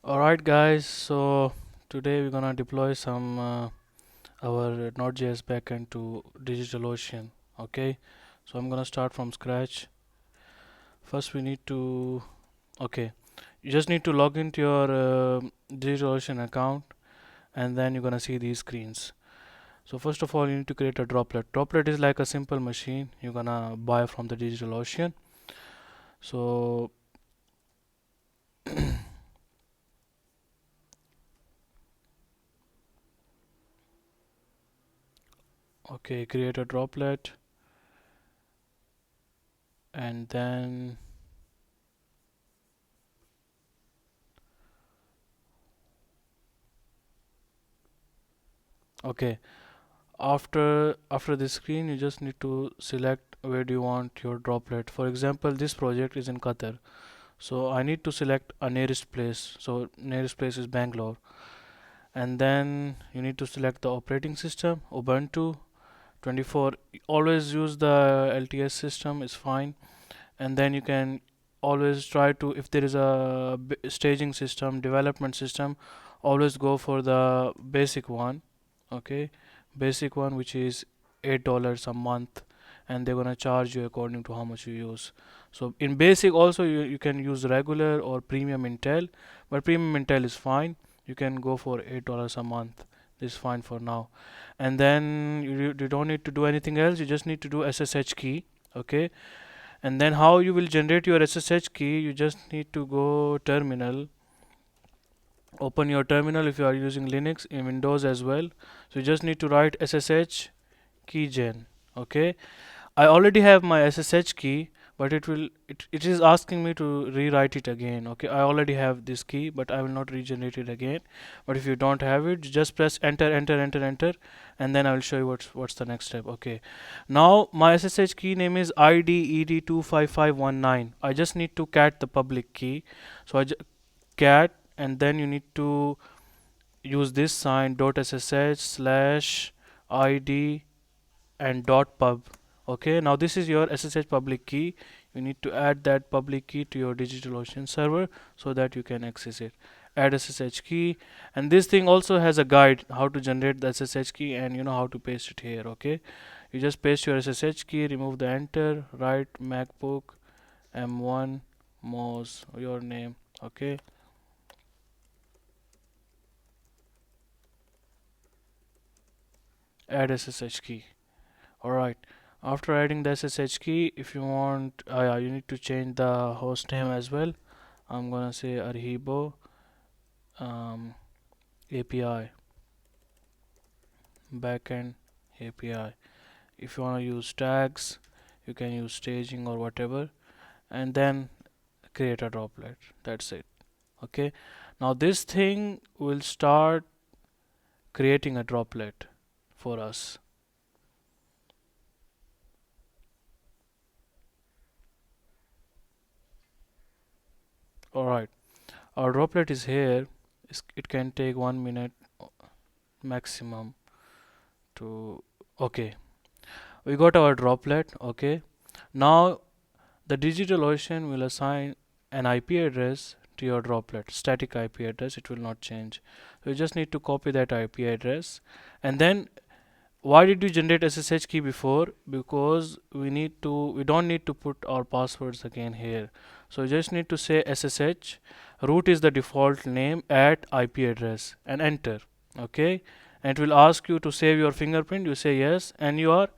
Alright guys, so today we're gonna deploy some our Node.js backend to DigitalOcean. Okay, so I'm gonna start from scratch. First we need to you just need to log into your DigitalOcean account, and then you're gonna see these screens. So first of all you need to create a droplet. Droplet is like a simple machine you're gonna buy from the DigitalOcean. So okay, create a droplet, and then okay, after this screen you just need to select where do you want your droplet. For example, this project is in Qatar, so I need to select a nearest place. So nearest place is Bangalore, and then you need to select the operating system Ubuntu 24. Always use the LTS system, is fine. And then you can always try to, if there is a staging system, development system, always go for the basic one. Okay, basic one, which is $8 a month, and they're gonna charge you according to how much you use. So in basic also you can use regular or premium Intel, but premium Intel is fine. You can go for $8 a month. This is fine for now. And then you don't need to do anything else. You just need to do SSH key. Okay, and then how you will generate your SSH key, you just need to go terminal, open your terminal if you are using Linux, in Windows as well. So you just need to write SSH keygen. Okay, I already have my SSH key, but it is asking me to rewrite it again. Okay, I already have this key, but I will not regenerate it again. But if you don't have it, just press enter, enter, enter, enter, and then I will show you what's the next step. Okay, now my SSH key name is IDED25519. I just need to cat the public key. So cat, and then you need to use this sign .ssh slash id and .pub. Okay, now this is your SSH public key. You need to add that public key to your DigitalOcean server so that you can access it. Add SSH key, and this thing also has a guide how to generate the SSH key, and you know how to paste it here. Okay, you just paste your SSH key, remove the enter, write MacBook M1 Moz, your name. Okay, add SSH key. Alright, after adding the SSH key, if you want, yeah, you need to change the host name as well. I'm gonna say Arhibo API backend API. If you want to use tags, you can use staging or whatever, and then create a droplet. That's it. Okay, now this thing will start creating a droplet for us. Alright, our droplet is here. It can take 1 minute maximum to. Okay, we got our droplet. Okay, now the DigitalOcean will assign an IP address to your droplet, static IP address. It will not change. So you just need to copy that IP address, and then why did you generate SSH key before? Because we don't need to put our passwords again here. So you just need to say SSH, root is the default name, at IP address, and enter. Okay, and it will ask you to save your fingerprint. You say yes, and you are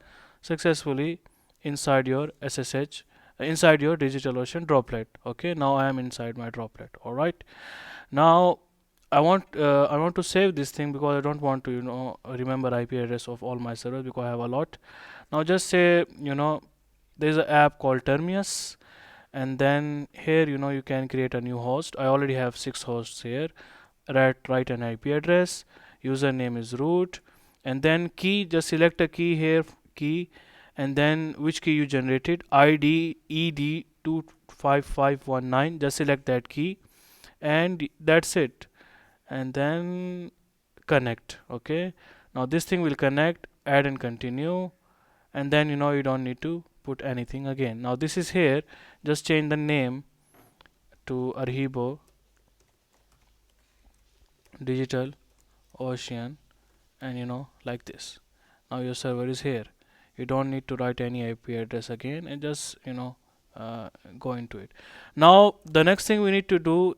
successfully inside your SSH, inside your DigitalOcean droplet. Okay, now I am inside my droplet. All right, now I want to save this thing because I don't want to remember IP address of all my servers because I have a lot. Now just say there is an app called Termius, and then here you can create a new host. I already have 6 hosts here. Write an IP address, username is root, and then key, just select a key here, key, and then which key you generated, ID ED25519, just select that key, and that's it. And then connect. Okay, now this thing will connect, add and continue, and then you don't need to put anything again. Now this is here, just change the name to Arhibo DigitalOcean, and like this. Now your server is here. You don't need to write any IP address again, and just uh, go into it. Now the next thing we need to do,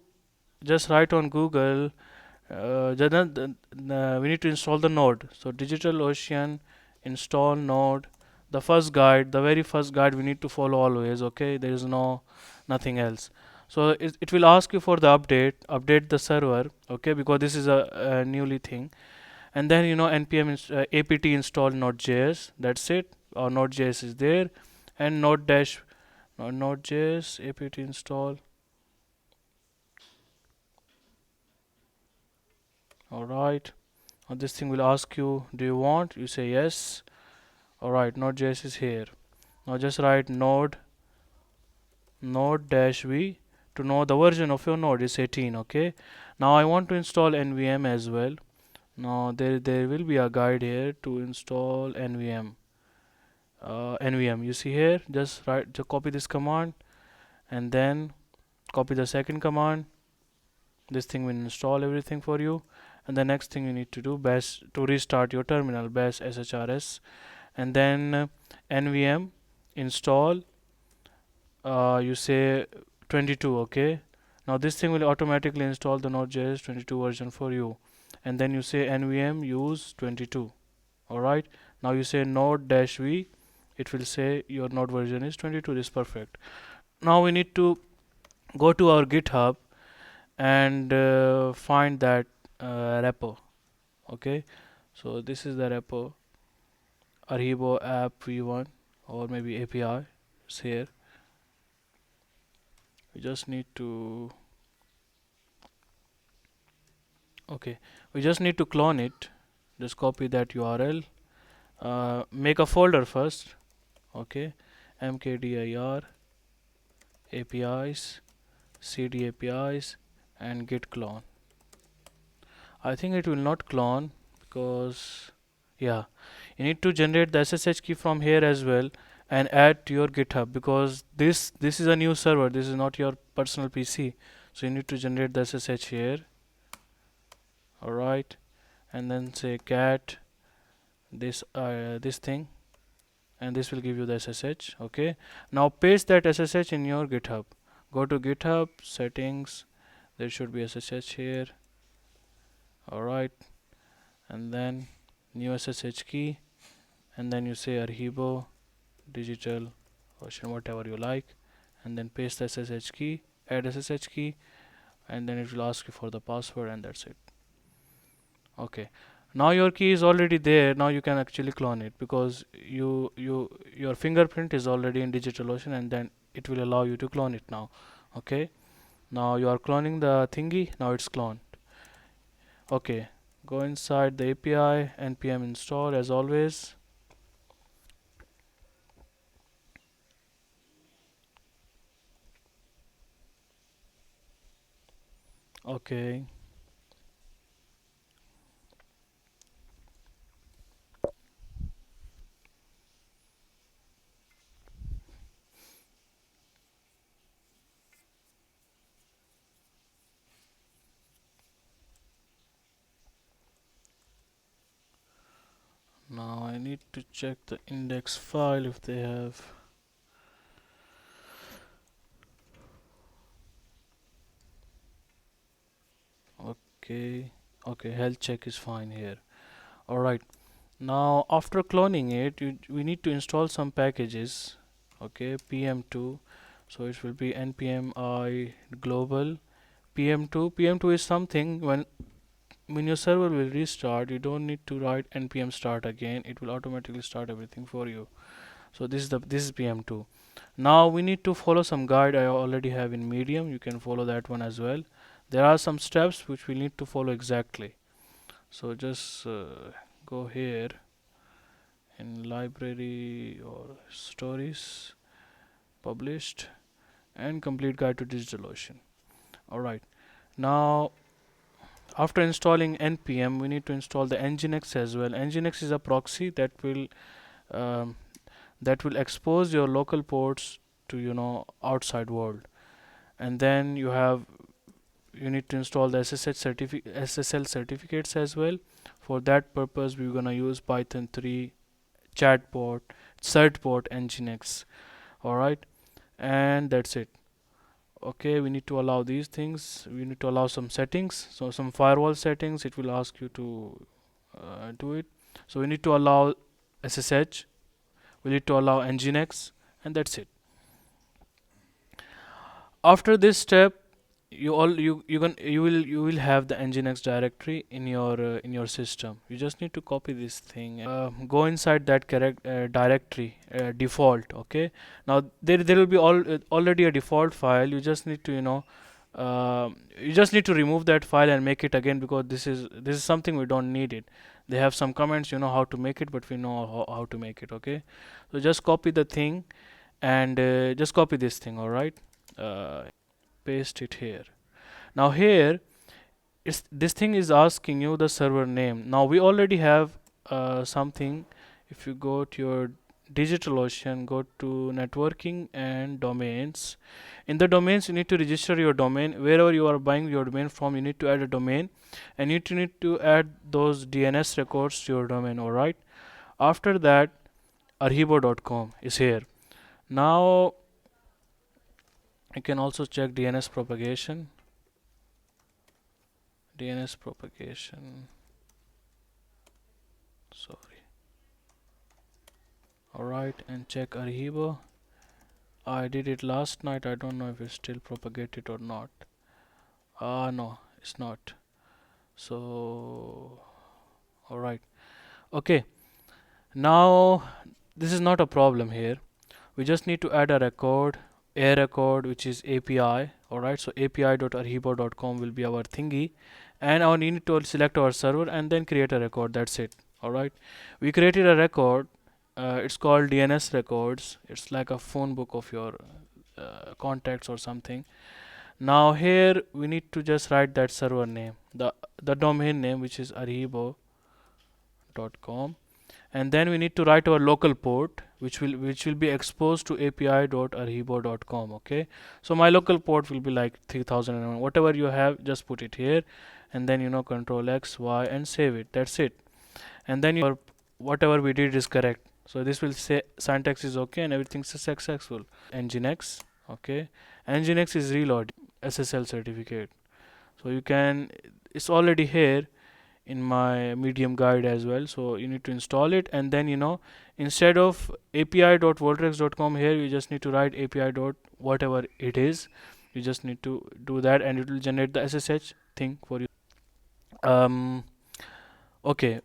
just write on Google. We need to install the node. So DigitalOcean install node. The first guide, the very first guide we need to follow always. Okay, there is nothing else. So it will ask you for the update the server. Okay, because this is a newly thing. And then npm apt install node.js. That's it. Our node.js is there, and node.js apt install. All right. Now this thing will ask you, do you want? You say yes. All right. Node.js is here. Now just write node-v to know the version of your node is 18. Okay. Now I want to install nvm as well. Now there will be a guide here to install nvm. Nvm, you see here, just copy this command, and then copy the second command. This thing will install everything for you. And the next thing you need to do, bash to restart your terminal, bash shrs, and then nvm install, you say 22. Okay, now this thing will automatically install the node.js 22 version for you, and then you say nvm use 22. All right, now you say node-v, it will say your node version is 22. This is perfect. Now we need to go to our github and find that repo. Okay, so this is the repo, arhibo app v1, or maybe api is here. We just need to okay we just need to clone it. Just copy that url, make a folder first. Okay, mkdir apis cd apis and git clone. I think it will not clone because, yeah, you need to generate the SSH key from here as well and add to your GitHub, because this is a new server. This is not your personal PC, so you need to generate the SSH here. All right, and then say cat this thing, and this will give you the SSH. Okay, now paste that SSH in your GitHub. Go to GitHub settings. There should be SSH here. All right, and then new SSH key, and then you say arhibo DigitalOcean, whatever you like, and then paste the SSH key, add SSH key, and then it will ask you for the password, and that's it. Okay, now your key is already there. Now you can actually clone it, because your fingerprint is already in DigitalOcean, and then it will allow you to clone it now. Okay, now you are cloning the thingy. Now it's cloned. Okay, go inside the API, npm install as always. Okay, now I need to check the index file if they have. Okay, okay, health check is fine here. All right, now after cloning it, we need to install some packages. Okay, pm2, so it will be npm I global pm2. Pm2 is something when your server will restart, you don't need to write npm start again. It will automatically start everything for you. So this is pm2. Now we need to follow some guide I already have in medium. You can follow that one as well. There are some steps which we need to follow exactly. So just go here in library or stories, published, and complete guide to DigitalOcean. All right, now after installing npm, we need to install the nginx as well. Nginx is a proxy um, that will expose your local ports to outside world. And then you have you need to install the SSL certificates as well. For that purpose, we're gonna use Python 3 chatbot, certbot, nginx. All right, and that's it. Okay, we need to allow these things. We need to allow some settings. So some firewall settings. It will ask you to do it. So we need to allow SSH. We need to allow nginx, and that's it. After this step, you will have the nginx directory in your system. You just need to copy this thing, go inside that directory, default. Okay, now there will be already a default file. You just need to you just need to remove that file and make it again, because this is something we don't need it. They have some comments, how to make it, but we know how to make it. Okay, so just copy the thing, and just copy this thing. All right, uh, paste it here. Now here, this thing is asking you the server name. Now we already have something. If you go to your DigitalOcean, go to networking and domains. In the domains, you need to register your domain. Wherever you are buying your domain from, you need to add a domain, and you need to add those DNS records to your domain. All right. After that, arhibo.com is here. Now you can also check DNS propagation. DNS propagation. Sorry. Alright, and check Arhivo. I did it last night. I don't know if it's still propagated or not. No, it's not. So, alright. Okay, now this is not a problem here. We just need to add a record, which is API. Alright, so api.arhibo.com will be our thingy, and our need to select our server and then create a record. That's it. Alright, we created a record. It's called DNS records. It's like a phone book of your contacts or something. Now here we need to just write that server name, the domain name, which is arhibo.com, and then we need to write our local port, which will be exposed to api.arhibo.com. Okay, so my local port will be like 3001. Whatever you have, just put it here, and then control X, Y, and save it. That's it. And then your whatever we did is correct. So this will say syntax is okay and everything is successful. Nginx. Okay, nginx is reload SSL certificate. So you can, it's already here in my medium guide as well. So you need to install it, and then instead of api.voltrex.com, here you just need to write api dot whatever it is. You just need to do that, and it will generate the SSH thing for you. um okay,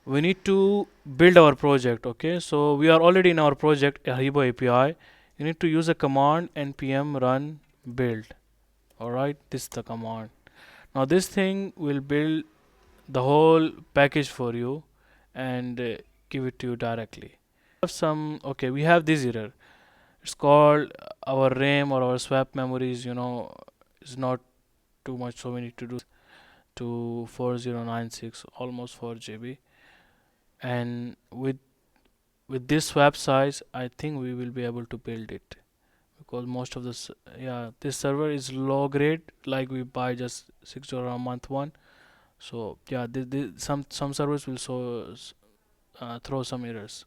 we need to build our project. Okay, so we are already in our project Haribo API. You need to use a command npm run build. All right, this is the command. Now this thing will build the whole package for you and give it to you directly. Have some, okay, we have this error. It's called our RAM or our swap memories, is not too much, so we need to do to 4096, almost 4 GB. And with this swap size, I think we will be able to build it, because most of this, yeah, this server is low grade, like we buy just $6 a month one. So yeah, some servers will throw some errors.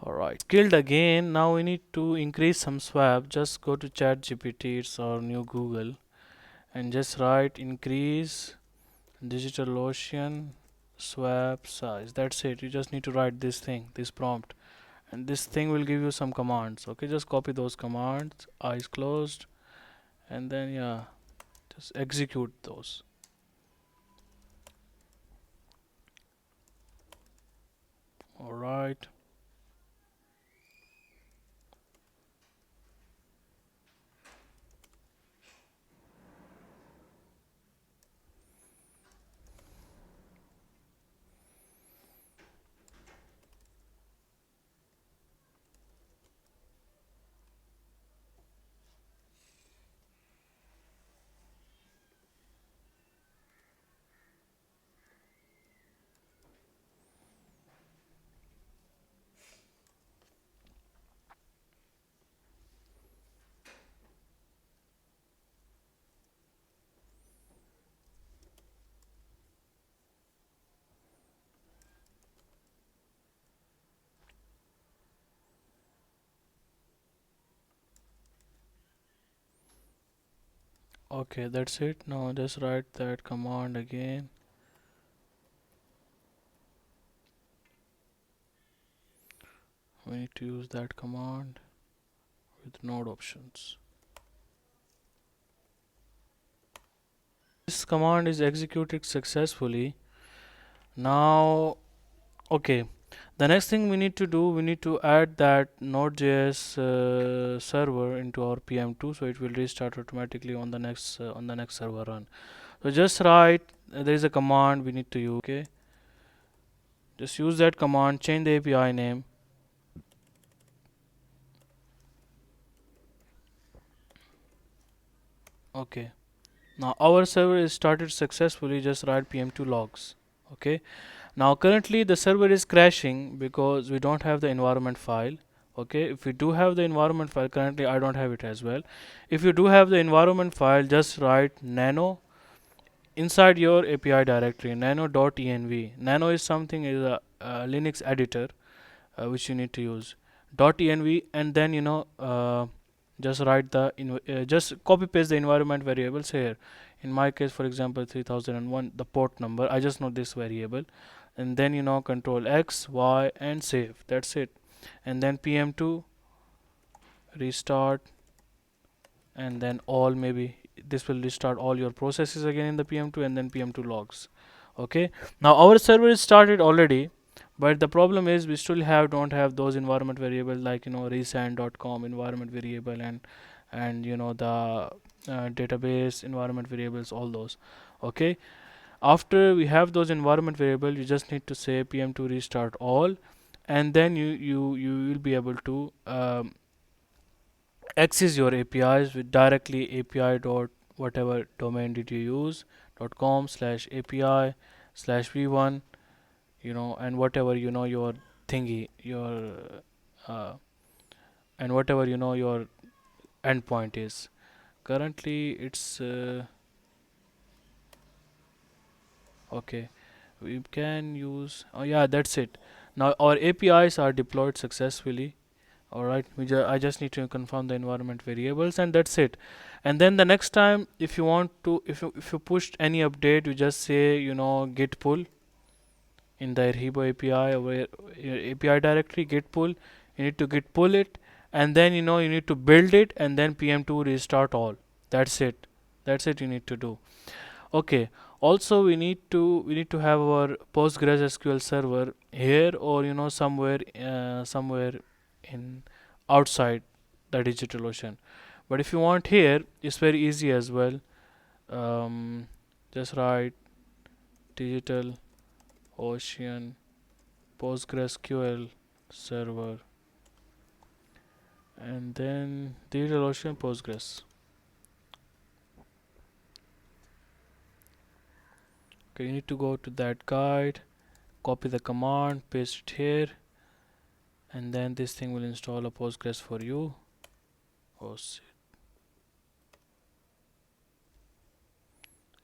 All right, skilled again. Now we need to increase some swap. Just go to chat GPT, it's our new Google, and just write increase DigitalOcean swap size. That's it. You just need to write this thing, this prompt, and this thing will give you some commands. Okay, just copy those commands, eyes closed, and then yeah, just execute those. All right. Okay, that's it. Now just write that command again. We need to use that command with node options. This command is executed successfully. Now, okay. The next thing we need to do, we need to add that Node.js server into our PM2, so it will restart automatically on the next server run. So just write. There is a command we need to use. Okay, just use that command. Change the API name. Okay. Now our server is started successfully. Just write PM2 logs. Okay. Now currently the server is crashing because we don't have the environment file. Okay, if we do have the environment file, currently I don't have it as well. If you do have the environment file, just write nano inside your API directory, nano.env. Nano is something is a Linux editor which you need to use. .env, and then just write the just copy paste the environment variables here. In my case, for example, 3001, the port number. I just know this variable, and then control X, Y, and save. That's it. And then PM2 restart, and then all, maybe this will restart all your processes again in the PM2, and then PM2 logs. Okay, now our server is started already, but the problem is we still don't have those environment variables like resend.com environment variable, and the database environment variables, all those. Okay, after we have those environment variables, you just need to say PM2 restart all, and then you will be able to access your APIs with directly API dot whatever domain did you use .com/API slash v1, and whatever your thingy, your uh, and whatever your endpoint is. Currently it's okay, we can use, oh yeah, that's it. Now our APIs are deployed successfully. Alright, I just need to confirm the environment variables, and that's it. And then the next time, if you want to, if you pushed any update, you just say git pull in the Rehibo API or API directory, git pull. You need to git pull it, and then you need to build it, and then PM2 restart all. That's it. That's it. You need to do. Okay. Also, we need to have our PostgreSQL server here, or somewhere in outside the DigitalOcean. But if you want here, it's very easy as well. Just write DigitalOcean PostgreSQL server, and then DigitalOcean Postgres. Okay, you need to go to that guide, copy the command, paste it here, and then this thing will install a Postgres for you. Oh shit.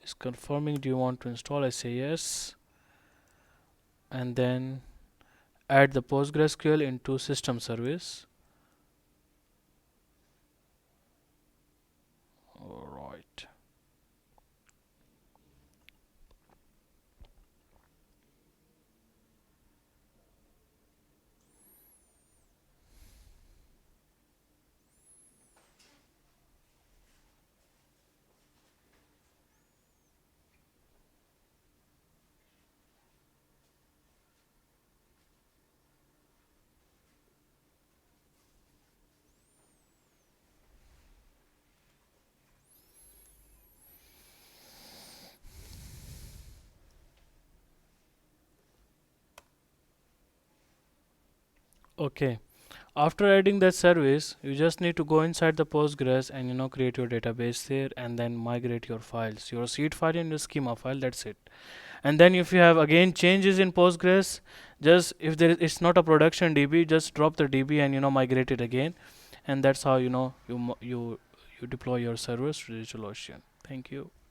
It's confirming, do you want to install? I say yes, and then add the PostgreSQL into system service. Alright. Okay. After adding that service, you just need to go inside the Postgres and create your database there, and then migrate your files, your seed file and your schema file. That's it. And then if you have again changes in Postgres, just if it's not a production DB, just drop the DB and migrate it again, and that's how you deploy your servers to DigitalOcean. Thank you.